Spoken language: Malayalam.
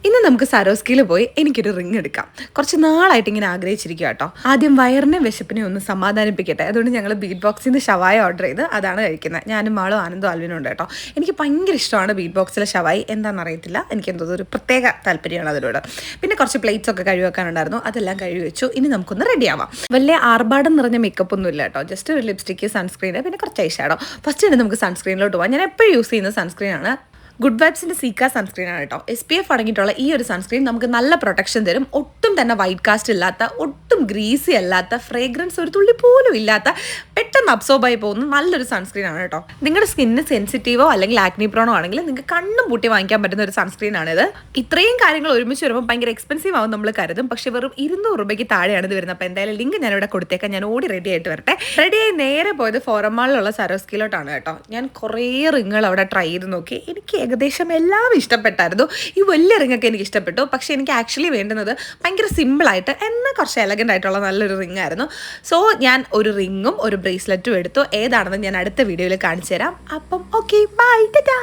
ഇന്ന് നമുക്ക് സരോസ്കിയിൽ പോയി എനിക്കൊരു റിങ് എടുക്കാം. കുറച്ച് നാളായിട്ട് ഇങ്ങനെ ആഗ്രഹിച്ചിരിക്കുക കേട്ടോ. ആദ്യം വയറിനെ വിശപ്പിനെ ഒന്ന് സമാധാനിപ്പിക്കട്ടെ. അതുകൊണ്ട് ഞങ്ങൾ ബീറ്റ് ബോക്സിൽ നിന്ന് ഷവായ ഓർഡർ ചെയ്ത് അതാണ് കഴിക്കുന്നത്. ഞാനും മാളും ആനന്ദും ആൽവിനും ഉണ്ട് കേട്ടോ. എനിക്ക് ഭയങ്കര ഇഷ്ടമാണ് ബീറ്റ് ബോക്സിലെ ഷവായി. എന്താണെന്ന് അറിയത്തില്ല, എനിക്ക് എന്തോ ഒരു പ്രത്യേക താല്പര്യമാണ് അതിനോട്. പിന്നെ കുറച്ച് പ്ലേറ്റ്സ് ഒക്കെ കഴുകി വെക്കാനുണ്ടായിരുന്നു, അതെല്ലാം കഴുകി വെച്ചു. ഇനി നമുക്കൊന്ന് റെഡി ആവാം. വലിയ ആർഭാടം നിറഞ്ഞ മേക്കപ്പ് ഒന്നും ഇല്ല കേട്ടോ. ജസ്റ്റ് ഒരു ലിപ്സ്റ്റിക്ക്, സൺസ്ക്രീന്, പിന്നെ കുറച്ച് ഐ ഷാഡോ. ഫസ്റ്റ് തന്നെ നമുക്ക് സൺസ്ക്രീനിലോട്ട് പോകാം. ഞാൻ എപ്പോഴും യൂസ് ചെയ്യുന്ന സൺസ്ക്രീനാണ് ഗുഡ് വൈബ്സിൻ്റെ സീക്ക സൺസ്ക്രീനാണ് കേട്ടോ. SPF അടങ്ങിയിട്ടുള്ള ഈ ഒരു സൺസ്ക്രീൻ നമുക്ക് നല്ല പ്രൊട്ടക്ഷൻ തരും. ഒട്ടും തന്നെ വൈറ്റ് കാസ്റ്റ് ഇല്ലാത്ത, ഒട്ടും ഗ്രീസി അല്ലാത്ത, ഫ്രേഗ്രൻസ് ഒരു തുള്ളി പോലും ഇല്ലാത്ത, പെട്ടെന്ന് അബ്സോർബ് ആയി പോകുന്ന നല്ലൊരു സൺസ്ക്രീനാണ് കേട്ടോ. നിങ്ങളുടെ സ്കിന്നിന് സെൻസിറ്റീവോ അല്ലെങ്കിൽ ആക്നി പ്രോണോ ആണെങ്കിൽ നിങ്ങൾക്ക് കണ്ണും പൂട്ടി വാങ്ങിക്കാൻ പറ്റുന്ന ഒരു സൺസ്ക്രീനാണിത്. ഇത്രയും കാര്യങ്ങൾ ഒരുമിച്ച് വരുമ്പോൾ ഭയങ്കര എക്സ്പെൻസീവ് ആവും നമ്മൾ കരുതും. പക്ഷേ വെറും 200 രൂപയ്ക്ക് താഴെയാണ് ഇത് വരുന്നത്. അപ്പോൾ എന്തായാലും ലിങ്ക് ഞാനിവിടെ കൊടുത്തേക്കാം. ഞാൻ ഓടി റെഡി ആയിട്ട് വരട്ടെ. റെഡിയായി നേരെ പോയത് ഫോറം മാളിലുള്ള സരോസ്കിയിലോട്ടാണ് കേട്ടോ. ഞാൻ കുറേ റിങ്ങുകൾ അവിടെ ട്രൈ ചെയ്ത് നോക്കി. എനിക്ക് ഏകദേശം എല്ലാം ഇഷ്ടപ്പെട്ടായിരുന്നു. ഈ വലിയ റിങ്ങൊക്കെ എനിക്ക് ഇഷ്ടപ്പെട്ടു. പക്ഷേ എനിക്ക് ആക്ച്വലി വേണ്ടുന്നത് ഭയങ്കര സിമ്പിളായിട്ട് എന്നാൽ കുറച്ച് എലഗൻ്റ് ആയിട്ടുള്ള നല്ലൊരു റിങ് ആയിരുന്നു. സോ ഞാൻ ഒരു റിങ്ങും ഒരു ബ്രേസ്ലെറ്റും എടുത്തു. ഏതാണെന്ന് ഞാൻ അടുത്ത വീഡിയോയിൽ കാണിച്ചു തരാം. അപ്പം ഓക്കെ, ബൈ, ടാറ്റാ.